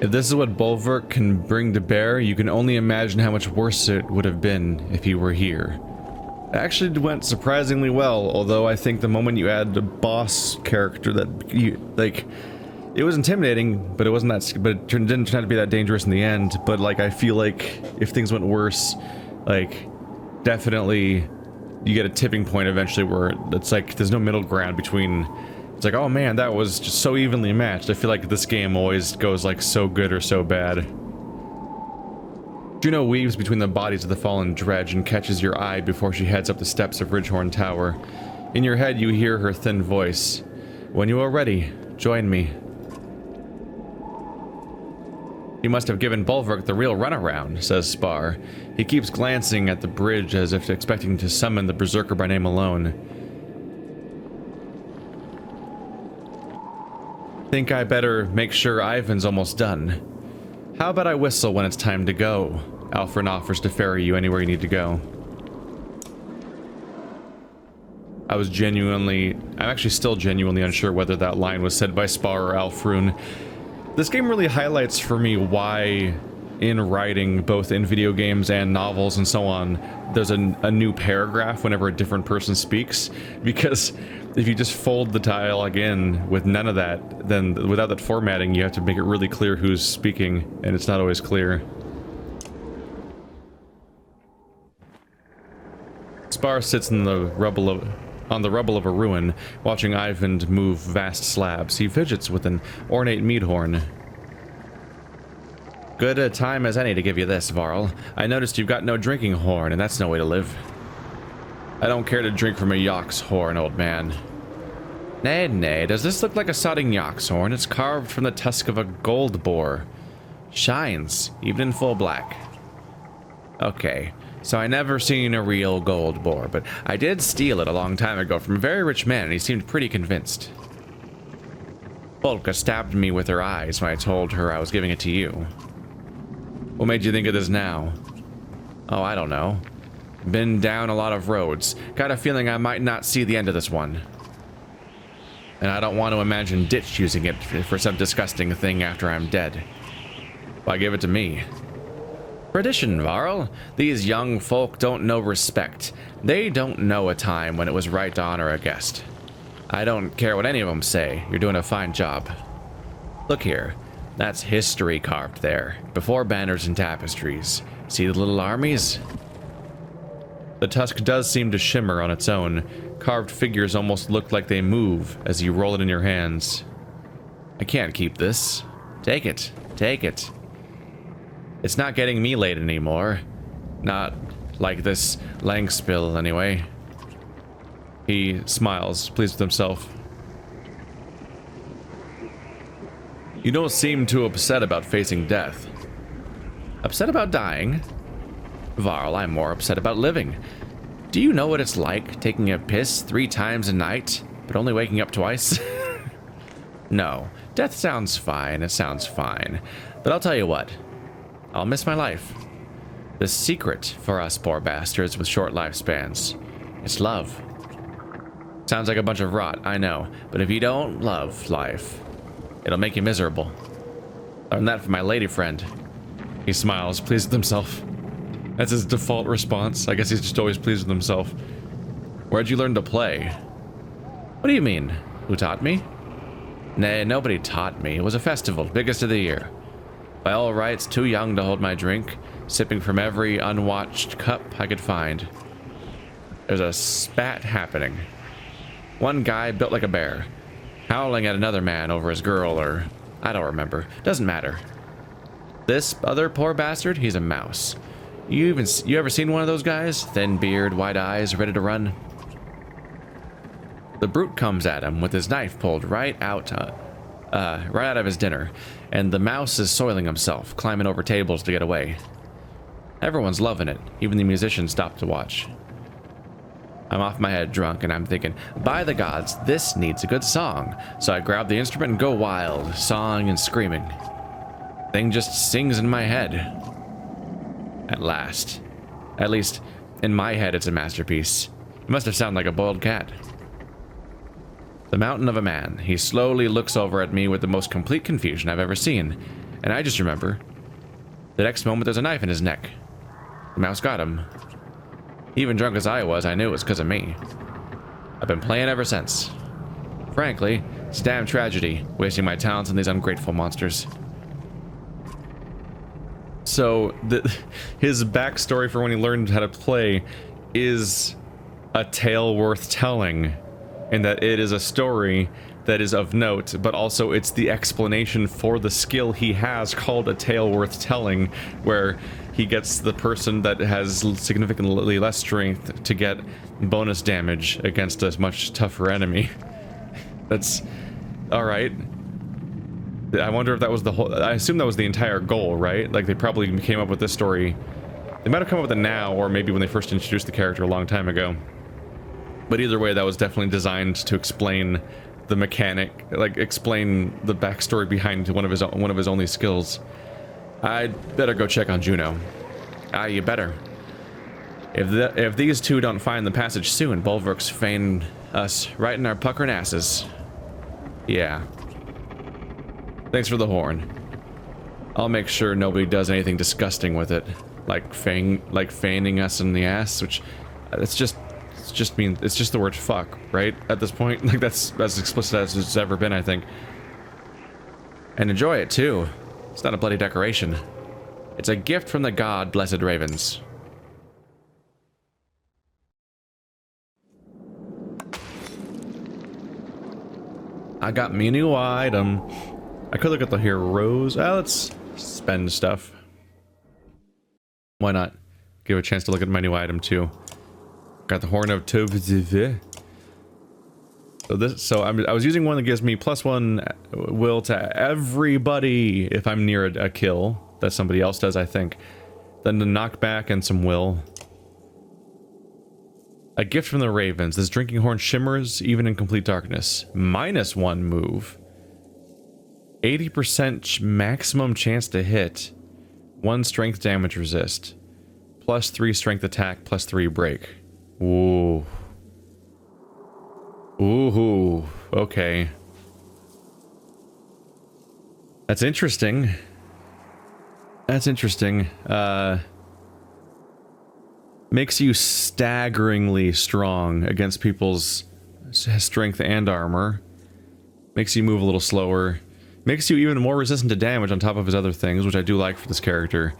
If this is what Bulwark can bring to bear, you can only imagine how much worse it would have been if he were here. It actually went surprisingly well, although I think the moment you add a boss character that you, like, it was intimidating, but it wasn't that, but it didn't turn out to be that dangerous in the end. But like, I feel like if things went worse, like, definitely you get a tipping point eventually where it's like, there's no middle ground between, it's like, oh man, that was just so evenly matched. I feel like this game always goes like so good or so bad. Juno weaves between the bodies of the fallen dredge and catches your eye before she heads up the steps of Ridgehorn Tower. In your head, you hear her thin voice. When you are ready, join me. You must have given Bulwark the real runaround, says Spar. He keeps glancing at the bridge as if expecting to summon the berserker by name alone. Think I better make sure Ivan's almost done. How about I whistle when it's time to go? Alfred offers to ferry you anywhere you need to go. I'm actually still genuinely unsure whether that line was said by Spar or Alfrun. This game really highlights for me why, in writing, both in video games and novels and so on, there's a new paragraph whenever a different person speaks. Because if you just fold the dialogue in with none of that, then without that formatting, you have to make it really clear who's speaking, and it's not always clear. Spar sits in the rubble of a ruin, watching Ivan move vast slabs. He fidgets with an ornate mead horn. Good a time as any to give you this, Varl. I noticed you've got no drinking horn, and that's no way to live. I don't care to drink from a yak's horn, old man. Nay, nay, does this look like a sodding yak's horn? It's carved from the tusk of a gold boar. Shines, even in full black. Okay. So I never seen a real gold boar, but I did steal it a long time ago from a very rich man, and he seemed pretty convinced. Polka stabbed me with her eyes when I told her I was giving it to you. What made you think of this now? Oh, I don't know. Been down a lot of roads. Got a feeling I might not see the end of this one. And I don't want to imagine Ditch using it for some disgusting thing after I'm dead. Why give it to me? Tradition, Varl. These young folk don't know respect. They don't know a time when it was right to honor a guest. I don't care what any of them say. You're doing a fine job. Look here. That's history carved there, before banners and tapestries. See the little armies? The tusk does seem to shimmer on its own. Carved figures almost look like they move as you roll it in your hands. I can't keep this. Take it. Take it. It's not getting me laid anymore. Not like this Langspill, anyway. He smiles, pleased with himself. You don't seem too upset about facing death. Upset about dying? Varl, I'm more upset about living. Do you know what it's like taking a piss 3 times a night, but only waking up twice? No, death sounds fine, it sounds fine. But I'll tell you what. I'll miss my life. The secret for us poor bastards with short lifespans. It's love. Sounds like a bunch of rot, I know. But if you don't love life, it'll make you miserable. Learned that from my lady friend. He smiles, pleased with himself. That's his default response. I guess he's just always pleased with himself. Where'd you learn to play? What do you mean? Who taught me? Nay, nobody taught me. It was a festival, biggest of the year. By all rights, too young to hold my drink, sipping from every unwatched cup I could find. There's a spat happening. One guy built like a bear, howling at another man over his girl, or I don't remember. Doesn't matter. This other poor bastard, he's a mouse. You ever seen one of those guys? Thin beard, wide eyes, ready to run? The brute comes at him with his knife pulled right out of his dinner, and the mouse is soiling himself, climbing over tables to get away. Everyone's loving it. Even the musicians stop to watch. I'm off my head drunk, and I'm thinking, by the gods, this needs a good song. So I grab the instrument and go wild, sawing and screaming. Thing just sings in my head. At last. At least, in my head, it's a masterpiece. It must have sounded like a boiled cat. The mountain of a man. He slowly looks over at me with the most complete confusion I've ever seen. And I just remember, the next moment there's a knife in his neck. The mouse got him. Even drunk as I was, I knew it was because of me. I've been playing ever since. Frankly, it's a damn tragedy, wasting my talents on these ungrateful monsters. So, his backstory for when he learned how to play is a tale worth telling, in that it is a story that is of note, but also it's the explanation for the skill he has called a tale worth telling, where he gets the person that has significantly less strength to get bonus damage against a much tougher enemy. That's alright. I wonder if that was the whole... I assume that was the entire goal, right? Like, they probably came up with this story... They might have come up with it now, or maybe when they first introduced the character a long time ago. But either way, that was definitely designed to explain the mechanic, like, explain the backstory behind one of his only skills. I'd better go check on Juno. Ah, you better. If these two don't find the passage soon, Bulwark's feign us right in our puckering asses. Yeah. Thanks for the horn. I'll make sure nobody does anything disgusting with it, like feigning us in the ass, which it's just the word fuck, right? At this point, like that's as explicit as it's ever been, I think. And enjoy it too. It's not a bloody decoration. It's a gift from the god, blessed ravens. I got me a new item. I could look at the heroes. Let's spend stuff. Why not? Give a chance to look at my new item too. Got the Horn of Tov. So I was using one that gives me +1 will to everybody if I'm near a kill that somebody else does, I think. Then the knockback and some will. A gift from the ravens. This drinking horn shimmers even in complete darkness. -1 move. 80% maximum chance to hit. 1 strength damage resist. +3 strength attack, +3 break. Ooh. Ooh. Okay. That's interesting. That's interesting. Makes you staggeringly strong against people's strength and armor. Makes you move a little slower. Makes you even more resistant to damage on top of his other things, which I do like for this character.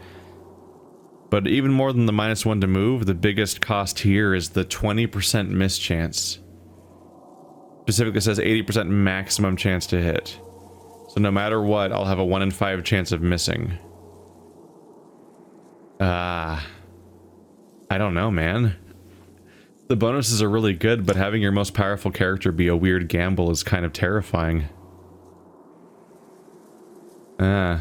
But even more than the -1 to move, the biggest cost here is the 20% miss chance. Specifically says 80% maximum chance to hit. So no matter what, I'll have a 1 in 5 chance of missing. I don't know, man. The bonuses are really good, but having your most powerful character be a weird gamble is kind of terrifying. I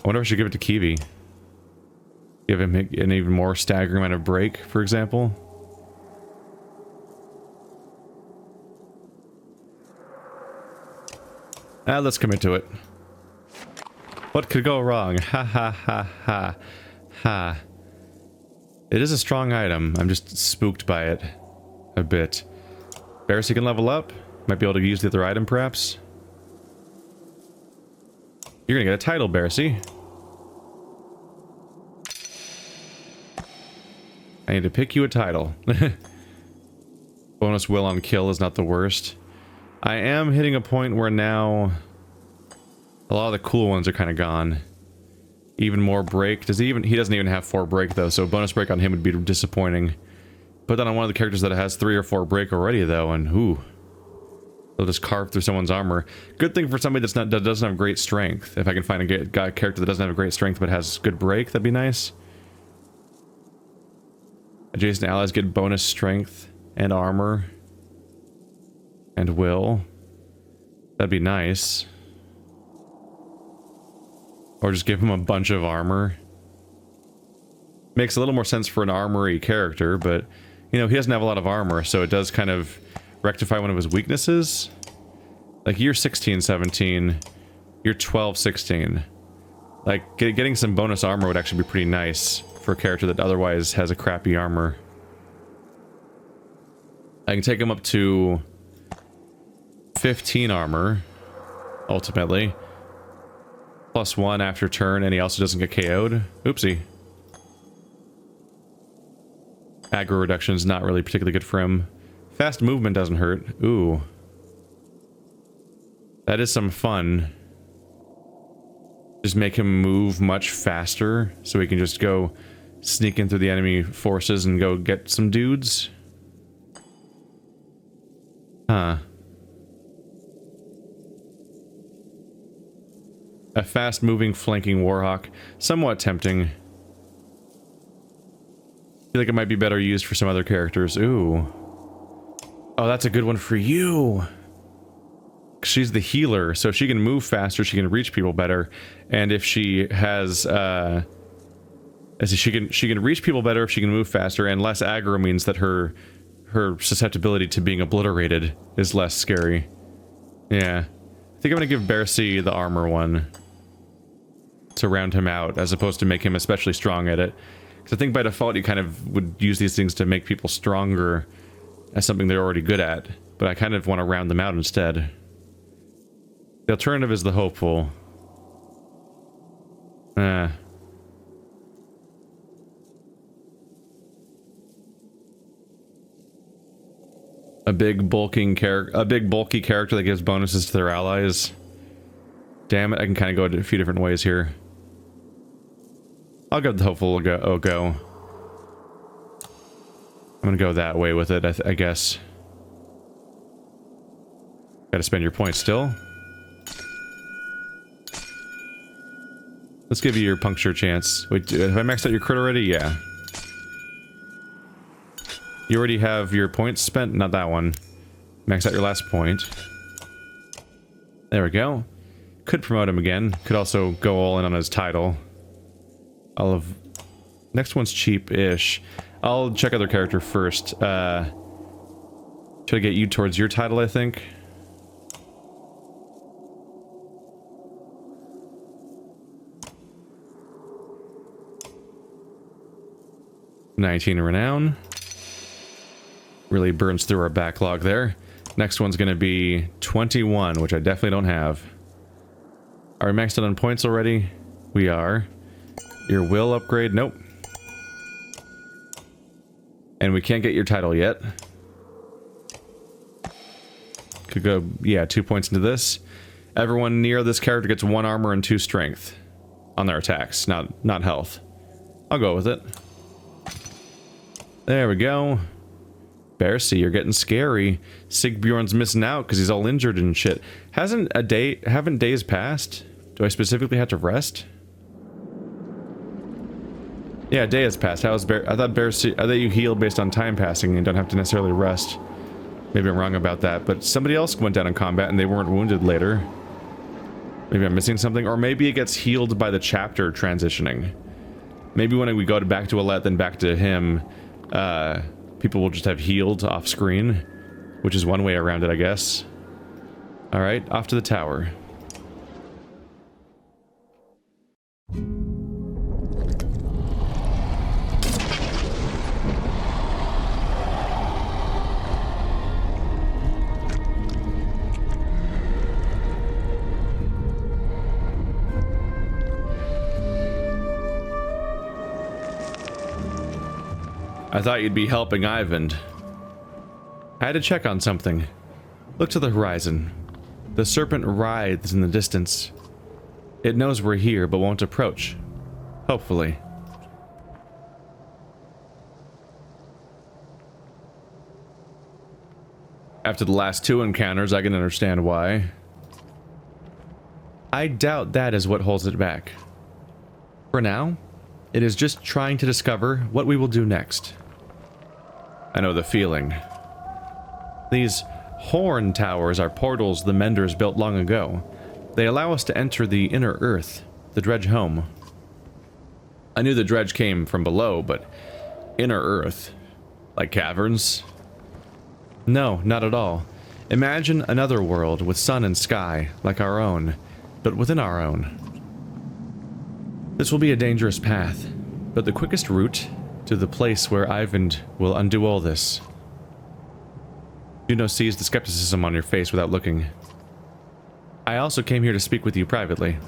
wonder if I should give it to Kiwi. Give him an even more staggering amount of break, for example. Let's commit to it. What could go wrong? Ha ha ha ha ha. It is a strong item. I'm just spooked by it a bit. Barrisy can level up. Might be able to use the other item, perhaps. You're gonna get a title, Barrisy. I need to pick you a title. Bonus will on kill is not the worst. I am hitting a point where now a lot of the cool ones are kind of gone. Even more break. Does he even? He doesn't even have 4 break though, so bonus break on him would be disappointing. Put that on one of the characters that has 3 or 4 break already though, and ooh, they'll just carve through someone's armor. Good thing for somebody that doesn't have great strength. If I can find a character that doesn't have a great strength but has good break, that'd be nice. Adjacent allies get bonus strength and armor and will. That'd be nice. Or just give him a bunch of armor. Makes a little more sense for an armory character, but you know, he doesn't have a lot of armor, so it does kind of rectify one of his weaknesses. Like, you're 16, 17. You're 12, 16. Like, getting some bonus armor would actually be pretty nice for a character that otherwise has a crappy armor. I can take him up to 15 armor. ultimately. +1 after turn, and he also doesn't get KO'd. Oopsie. Aggro reduction is not really particularly good for him. Fast movement doesn't hurt. Ooh. That is some fun. Just make him move much faster so he can just go sneak in through the enemy forces and go get some dudes. Huh. A fast-moving, flanking Warhawk. Somewhat tempting. I feel like it might be better used for some other characters. Ooh. Oh, that's a good one for you. She's the healer, so if she can move faster, she can reach people better. And if she has, she can reach people better if she can move faster, and less aggro means that her susceptibility to being obliterated is less scary. Yeah. I think I'm gonna give Bercy the armor one to round him out, as opposed to make him especially strong at it. Because I think by default you kind of would use these things to make people stronger as something they're already good at, but I kind of want to round them out instead. The alternative is the hopeful. A big bulky character that gives bonuses to their allies. Damn it, I can kind of go a few different ways here. I'll go with the hopeful go. I'm gonna go that way with it, I guess. Gotta spend your points still. Let's give you your puncture chance. Wait, have I maxed out your crit already? Yeah. You already have your points spent? Not that one. Max out your last point. There we go. Could promote him again. Could also go all in on his title. Next one's cheap-ish. I'll check other character first. Try to get you towards your title, I think. $19 renown. Really burns through our backlog there. Next one's gonna be 21, which I definitely don't have. Are we maxed out on points already? We are. Your will upgrade? Nope. And we can't get your title yet. Could go, yeah, 2 points into this. Everyone near this character gets 1 armor and 2 strength on their attacks, not health. I'll go with it. There we go. Bercy, you're getting scary. Sigbjorn's missing out because he's all injured and shit. Haven't days passed? Do I specifically have to rest? Yeah, a day has passed. I thought you heal based on time passing and don't have to necessarily rest. Maybe I'm wrong about that, but somebody else went down in combat and they weren't wounded later. Maybe I'm missing something, or maybe it gets healed by the chapter transitioning. Maybe when we go back to Alette, then back to him, people will just have healed off screen, which is one way around it, I guess. Alright, off to the tower. I thought you'd be helping Ivan. I had to check on something. Look to the horizon. The serpent writhes in the distance. It knows we're here, but won't approach. Hopefully. After the last 2 encounters, I can understand why. I doubt that is what holds it back. For now, it is just trying to discover what we will do next. I know the feeling. These horn towers are portals the menders built long ago. They allow us to enter the inner earth, the dredge home. I knew the dredge came from below, but inner earth? Like caverns? No, not at all. Imagine another world with sun and sky, like our own, but within our own. This will be a dangerous path, but the quickest route to the place where Ivan will undo all this. Juno sees the skepticism on your face without looking. I also came here to speak with you privately.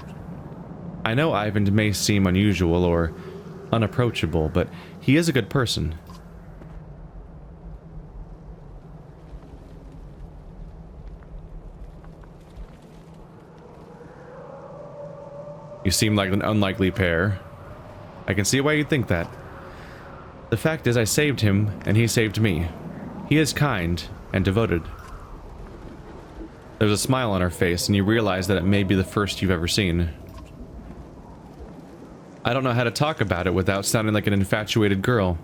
I know Ivan may seem unusual or unapproachable, but he is a good person. You seem like an unlikely pair. I can see why you'd think that. The fact is, I saved him, and he saved me. He is kind and devoted. There's a smile on her face, and you realize that it may be the first you've ever seen. I don't know how to talk about it without sounding like an infatuated girl.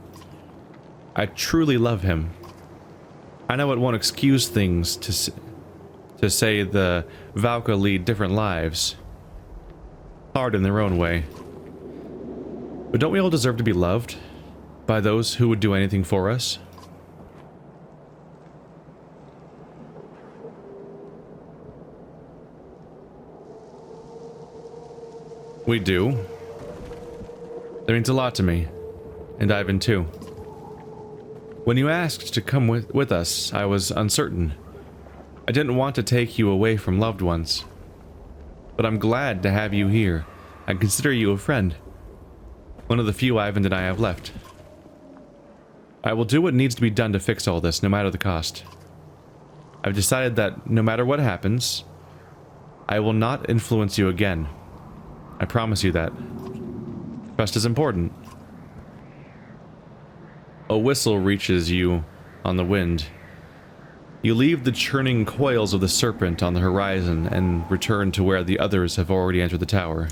I truly love him. I know it won't excuse things to say the Valka lead different lives. Hard in their own way. But don't we all deserve to be loved by those who would do anything for us? We do. That means a lot to me, and Ivan too. When you asked to come with us, I was uncertain. I didn't want to take you away from loved ones. But I'm glad to have you here. I consider you a friend. One of the few Ivan and I have left. I will do what needs to be done to fix all this, no matter the cost. I've decided that no matter what happens, I will not influence you again. I promise you that. Trust is important. A whistle reaches you on the wind. You leave the churning coils of the serpent on the horizon and return to where the others have already entered the tower.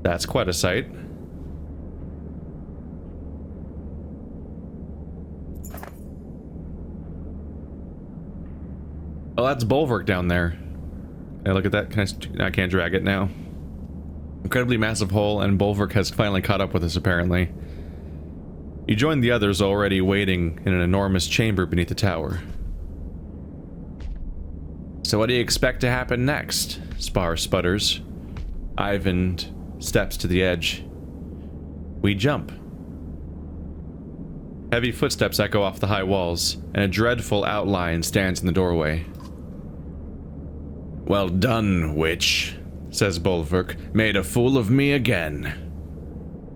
That's quite a sight. Oh, that's Bulwark down there. Hey, look at that. I can't drag it now. Incredibly massive hole, and Bulwark has finally caught up with us, apparently. You join the others already waiting in an enormous chamber beneath the tower. So what do you expect to happen next? Spar sputters. Ivan steps to the edge. We jump. Heavy footsteps echo off the high walls, and a dreadful outline stands in the doorway. Well done, witch, says Bulwark. Made a fool of me again.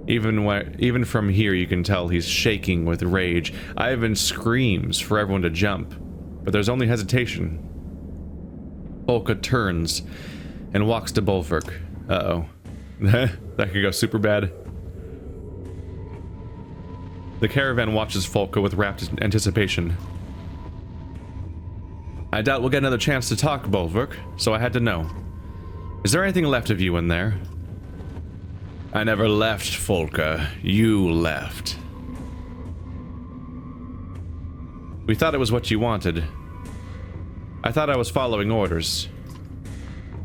Even from here you can tell he's shaking with rage. Ivan screams for everyone to jump, but there's only hesitation. Polka turns and walks to Bulwark. Uh-oh. That could go super bad. The caravan watches Folka with rapt anticipation. I doubt we'll get another chance to talk, Bulwark, so I had to know. Is there anything left of you in there? I never left, Folka. You left. We thought it was what you wanted. I thought I was following orders.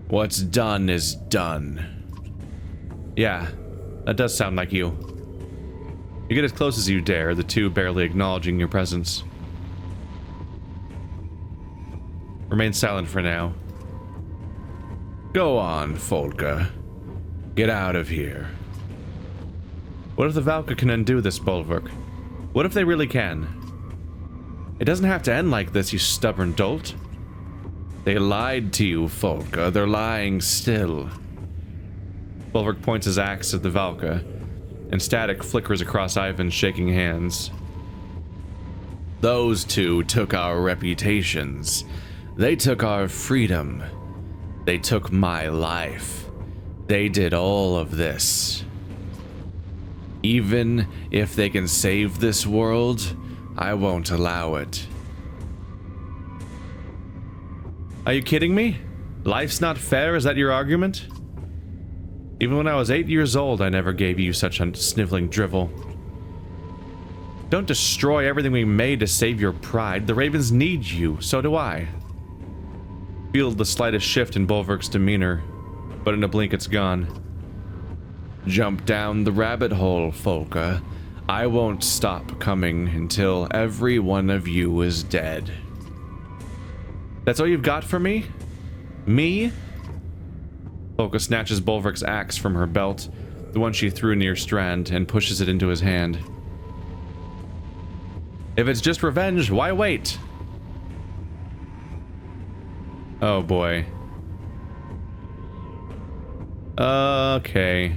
What's done is done. Yeah, that does sound like you. You get as close as you dare, the two barely acknowledging your presence. Remain silent for now. Go on, Folka. Get out of here. What if the Valka can undo this, Bulwark? What if they really can? It doesn't have to end like this, you stubborn dolt. They lied to you, Folka. They're lying still. Bulwark points his axe at the Valka, and static flickers across Ivan's shaking hands. Those two took our reputations. They took our freedom. They took my life. They did all of this. Even if they can save this world, I won't allow it. Are you kidding me? Life's not fair, is that your argument? Even when I was 8 years old, I never gave you such a sniveling drivel. Don't destroy everything we made to save your pride. The Ravens need you, so do I. Feel the slightest shift in Bulwark's demeanor, but in a blink it's gone. Jump down the rabbit hole, Folka. I won't stop coming until every one of you is dead. That's all you've got for me? Me? Folka snatches Bulwark's axe from her belt, the one she threw near Strand, and pushes it into his hand. If it's just revenge, why wait? Oh boy. Okay.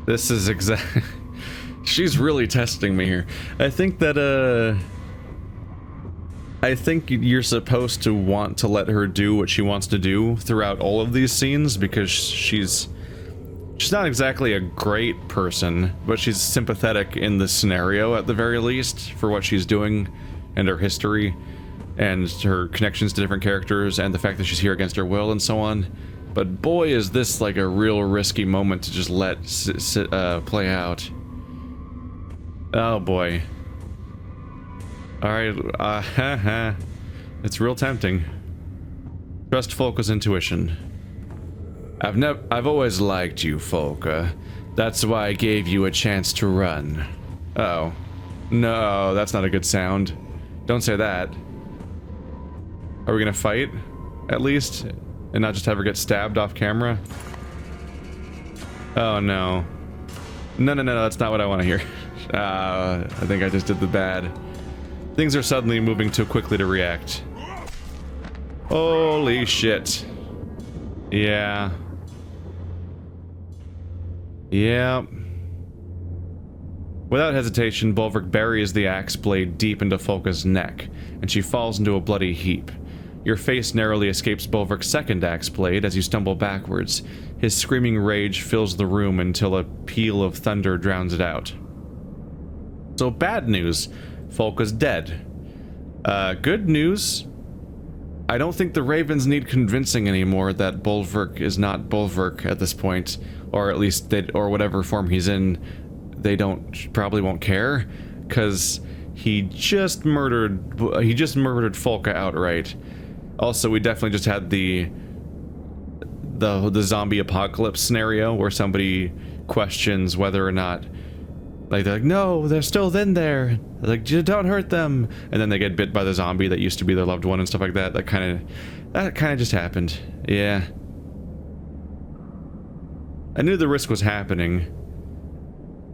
This is exact. She's really testing me here. I think that, I think you're supposed to want to let her do what she wants to do throughout all of these scenes, because she's not exactly a great person, but she's sympathetic in the scenario at the very least for what she's doing and her history and her connections to different characters and the fact that she's here against her will and so on. But boy, is this like a real risky moment to just let play out. Oh boy. Alright, it's real tempting. Trust Folka's intuition. I've always liked you, Folka. That's why I gave you a chance to run. Oh. No, that's not a good sound. Don't say that. Are we gonna fight? At least? And not just have her get stabbed off camera? Oh no. No, that's not what I want to hear. I think I just did the bad. Things are suddenly moving too quickly to react. Holy shit. Yeah. Yeah. Without hesitation, Bolverk buries the axe blade deep into Folka's neck, and she falls into a bloody heap. Your face narrowly escapes Bolverk's second axe blade as you stumble backwards. His screaming rage fills the room until a peal of thunder drowns it out. So bad news, Folka's dead. Good news, I don't think the Ravens need convincing anymore that Bolverk is not Bolverk at this point, or at least or whatever form he's in, they probably won't care, because he just murdered Folka outright. Also, we definitely just had the zombie apocalypse scenario where somebody questions whether or not, like, they're like, no, they're still in there. They're like, don't hurt them. And then they get bit by the zombie that used to be their loved one and stuff like that. That kind of just happened. Yeah. I knew the risk was happening.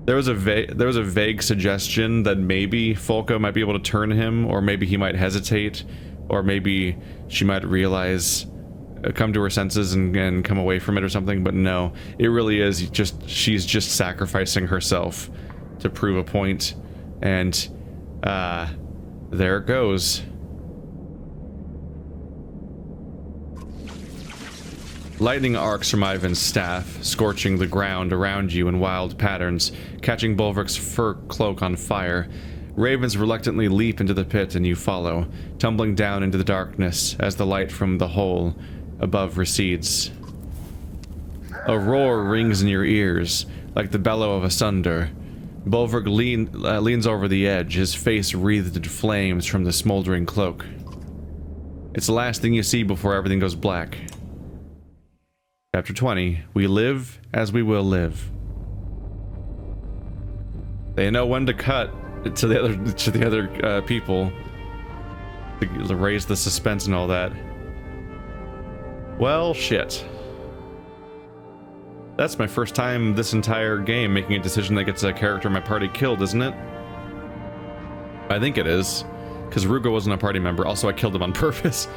There was a vague suggestion that maybe Folka might be able to turn him, or maybe he might hesitate, or maybe she might realize, come to her senses and come away from it or something, but no. It really is just, she's just sacrificing herself to prove a point, and there it goes. Lightning arcs from Ivan's staff, scorching the ground around you in wild patterns, catching Bolverk's fur cloak on fire. Ravens reluctantly leap into the pit and you follow, tumbling down into the darkness as the light from the hole above recedes. A roar rings in your ears, like the bellow of a sunder. Bolverk leans over the edge, his face wreathed in flames from the smoldering cloak. It's the last thing you see before everything goes black. Chapter 20. We live as we will live. They know when to cut to the other people to raise the suspense and all that. Well, shit. That's my first time this entire game making a decision that gets a character in my party killed, isn't it? I think it is, because Ruga wasn't a party member. Also, I killed him on purpose.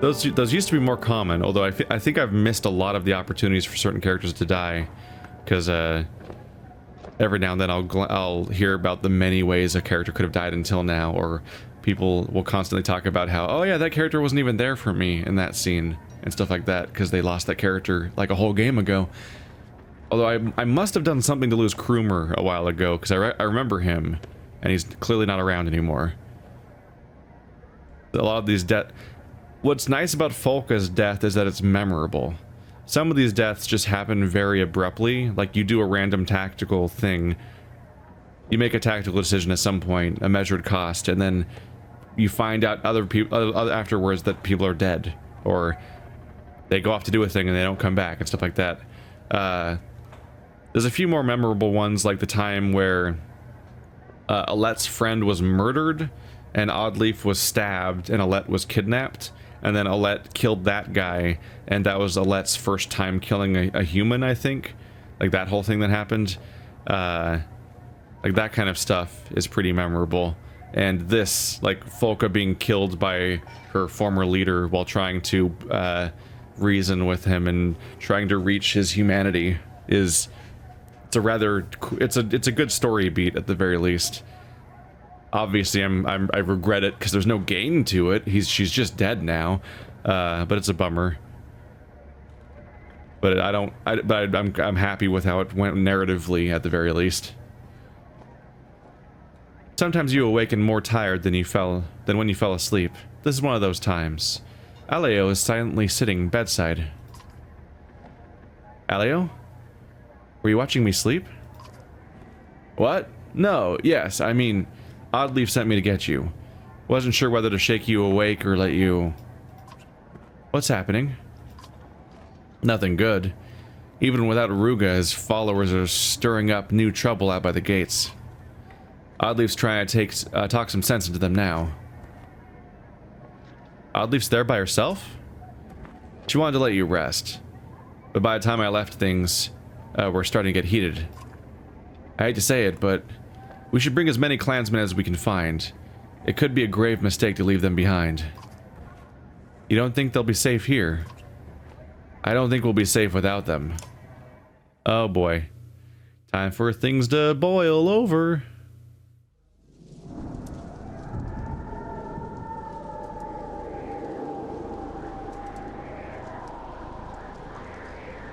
Those used to be more common, although I think I've missed a lot of the opportunities for certain characters to die, because every now and then I'll hear about the many ways a character could have died until now, or people will constantly talk about how, oh yeah, that character wasn't even there for me in that scene, and stuff like that, because they lost that character like a whole game ago. Although I must have done something to lose Krumer a while ago, because I remember him, and he's clearly not around anymore. A lot of these what's nice about Folka's death is that it's memorable. Some of these deaths just happen very abruptly, like you do a random tactical thing. You make a tactical decision at some point, a measured cost, and then you find out afterwards that people are dead, or they go off to do a thing and they don't come back and stuff like that. There's a few more memorable ones, like the time where Alette's friend was murdered, and Oddleaf was stabbed, and Alette was kidnapped. And then Alette killed that guy, and that was Alette's first time killing a human, I think. Like, that whole thing that happened. Like, that kind of stuff is pretty memorable. And this, like, Folka being killed by her former leader while trying to reason with him and trying to reach his humanity is... It's a rather... It's a good story beat, at the very least. Obviously, I regret it, because there's no gain to it. She's just dead now. But it's a bummer. But I'm happy with how it went narratively, at the very least. Sometimes you awaken more tired than when you fell asleep. This is one of those times. Aleo is silently sitting bedside. Aleo? Were you watching me sleep? What? No, yes, I mean, Oddleaf sent me to get you. Wasn't sure whether to shake you awake or let you... What's happening? Nothing good. Even without Ruga, his followers are stirring up new trouble out by the gates. Oddleaf's trying to talk some sense into them now. Oddleaf's there by herself? She wanted to let you rest. But by the time I left, things were starting to get heated. I hate to say it, but we should bring as many clansmen as we can find. It could be a grave mistake to leave them behind. You don't think they'll be safe here? I don't think we'll be safe without them. Oh boy. Time for things to boil over.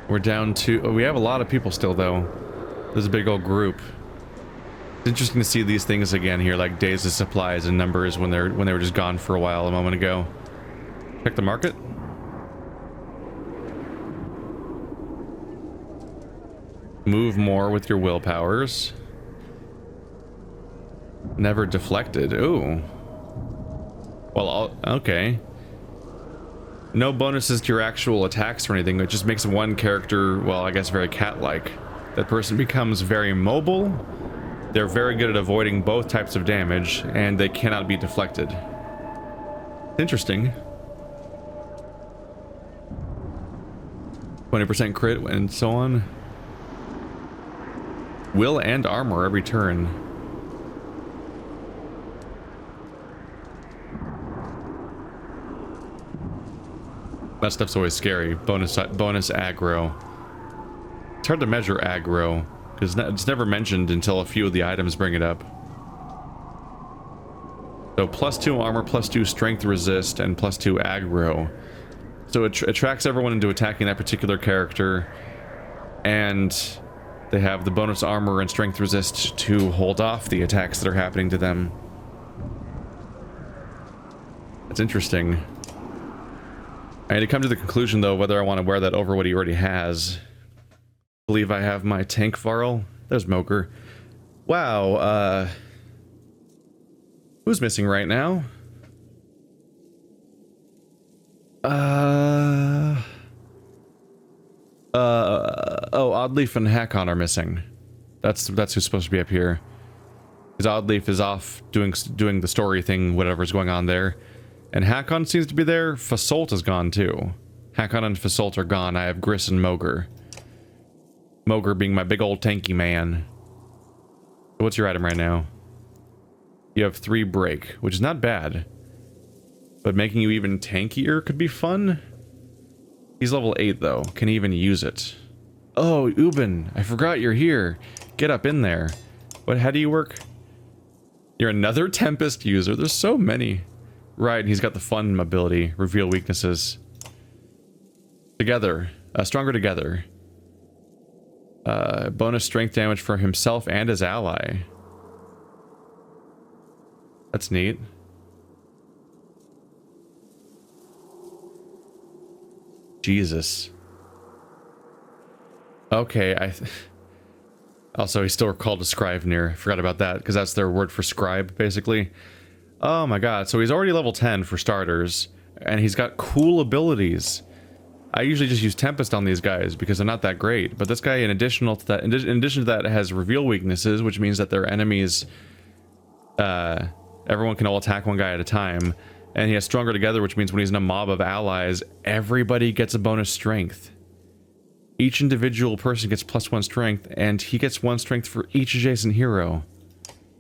We're down to... Oh, we have a lot of people still, though. There's a big old group. It's interesting to see these things again here, like days of supplies and numbers when they were just gone for a while a moment ago. Check the market. Move more with your willpowers. Never deflected. Ooh. Well, okay. No bonuses to your actual attacks or anything. It just makes one character, well, I guess very cat-like. That person becomes very mobile. They're very good at avoiding both types of damage, and they cannot be deflected. Interesting. 20% crit and so on. Will and armor every turn. That stuff's always scary. Bonus aggro. It's hard to measure aggro, because it's never mentioned until a few of the items bring it up. So +2 armor, +2 strength resist, and +2 aggro. So it attracts everyone into attacking that particular character, and they have the bonus armor and strength resist to hold off the attacks that are happening to them. That's interesting. I had to come to the conclusion, though, whether I want to wear that over what he already has. I believe I have my tank Varl. There's Moker. Wow, who's missing right now? Oh, Oddleaf and Hakon are missing. That's who's supposed to be up here. Because Oddleaf is off doing the story thing, whatever's going on there. And Hakon seems to be there. Fasolt is gone too. Hakon and Fasolt are gone. I have Griss and Moger. Moger being my big old tanky man. What's your item right now? You have 3 break, which is not bad. But making you even tankier could be fun. He's level 8 though. Can he even use it? Oh, Ubin, I forgot you're here. Get up in there. How do you work? You're another Tempest user. There's so many. Right, he's got the fun ability. Reveal weaknesses. Together. Stronger together. Bonus strength damage for himself and his ally. That's neat. Jesus. Okay, also, he's still called a Scrivener. I forgot about that, because that's their word for scribe, basically. Oh my god, so he's already level 10 for starters, and he's got cool abilities. I usually just use Tempest on these guys, because they're not that great, but this guy, in addition to that, has reveal weaknesses, which means that their enemies, everyone can all attack one guy at a time, and he has Stronger Together, which means when he's in a mob of allies, everybody gets a bonus strength. Each individual person gets +1 strength, and he gets 1 strength for each adjacent hero.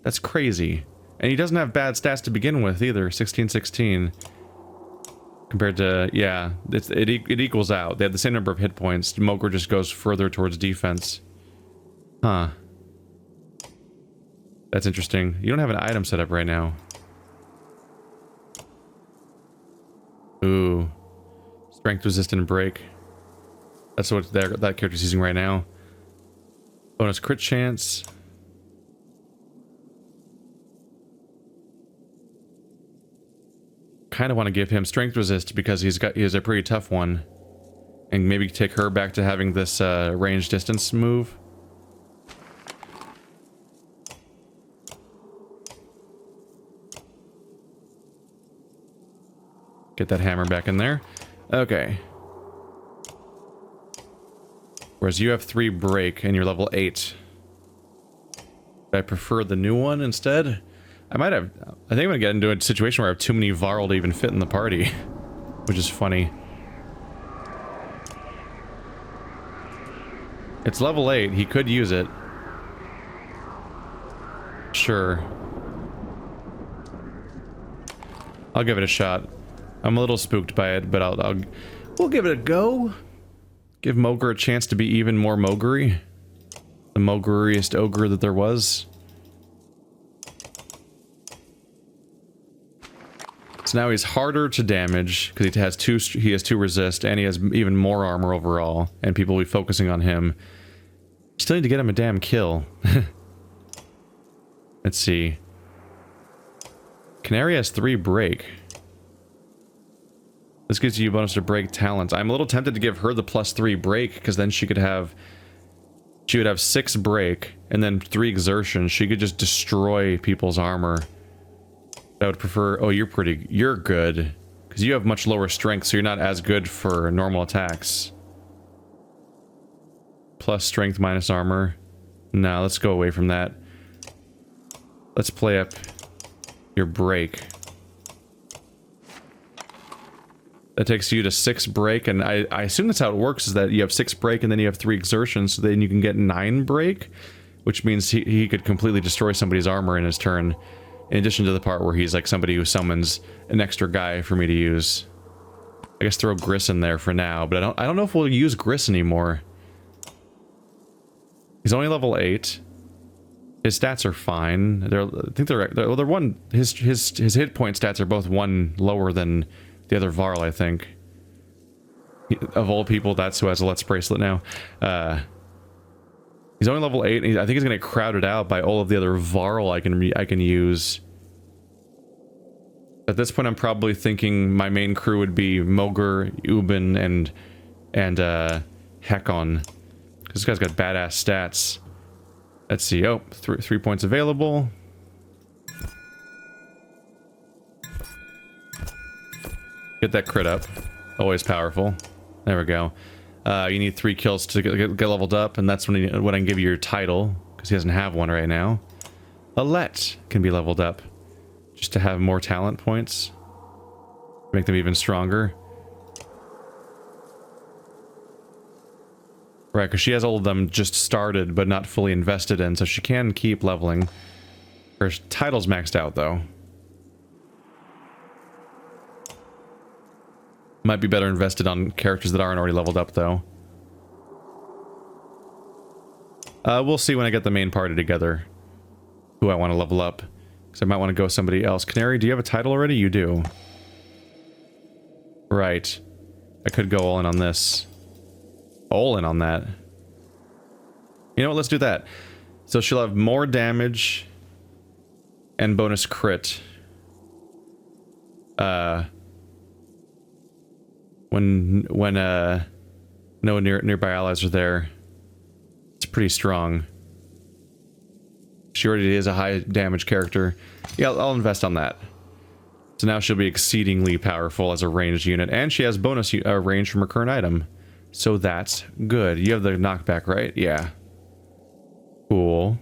That's crazy. And he doesn't have bad stats to begin with either. 16-16. Compared to, yeah, it equals out. They have the same number of hit points. Mogre just goes further towards defense. Huh. That's interesting. You don't have an item set up right now. Ooh. Strength resistant break. That's what that character's using right now. Bonus crit chance. Kind of want to give him strength resist because he has a pretty tough one, and maybe take her back to having this range distance move. Get that hammer back in there. Okay. Whereas you have 3 break and you're level 8. I prefer the new one instead. I think I'm gonna get into a situation where I have too many Varl to even fit in the party. Which is funny. It's level 8, he could use it. Sure. I'll give it a shot. I'm a little spooked by it, but we'll give it a go. Give Mogre a chance to be even more mogre-y. The mogre-iest ogre that there was. So now he's harder to damage because he has 2 resist, and he has even more armor overall, and people will be focusing on him. Still need to get him a damn kill. Let's see. Canary has 3 break. This gives you a bonus to break talents. I'm a little tempted to give her the +3 break, because then she would have 6 break, and then 3 exertion. She could just destroy people's armor. I would prefer... Oh, you're good. Because you have much lower strength, so you're not as good for normal attacks. Plus strength minus armor. No, let's go away from that. Let's play up your break. That takes you to 6 break, and I assume that's how it works, is that you have 6 break and then you have 3 exertion, so then you can get 9 break, which means he could completely destroy somebody's armor in his turn, in addition to the part where he's like somebody who summons an extra guy for me to use. I guess throw Gris in there for now, but I don't know if we'll use Gris anymore. He's only level 8. His stats are fine. They're one. His hit point stats are both 1 lower than the other Varl, I think. Of all people, that's who has a Let's Bracelet now. He's only level 8, and I think he's gonna get crowded out by all of the other Varl I can use. At this point, I'm probably thinking my main crew would be Mogre, Ubin, and Hekon. This guy's got badass stats. Let's see. Oh, 3 points available. Get that crit up. Always powerful. There we go. You need 3 kills to get leveled up, and that's when I can give you your title, because he doesn't have one right now. Alette can be leveled up, just to have more talent points. Make them even stronger. Right, because she has all of them just started, but not fully invested in, so she can keep leveling. Her title's maxed out, though. Might be better invested on characters that aren't already leveled up, though. We'll see when I get the main party together who I want to level up. Because I might want to go somebody else. Canary, do you have a title already? You do. Right. I could go all in on this. All in on that. You know what? Let's do that. So she'll have more damage and bonus crit. When no nearby allies are there. It's pretty strong. She already is a high damage character. Yeah, I'll invest on that. So now she'll be exceedingly powerful as a ranged unit, and she has bonus range from her current item. So that's good. You have the knockback, right? Yeah. Cool.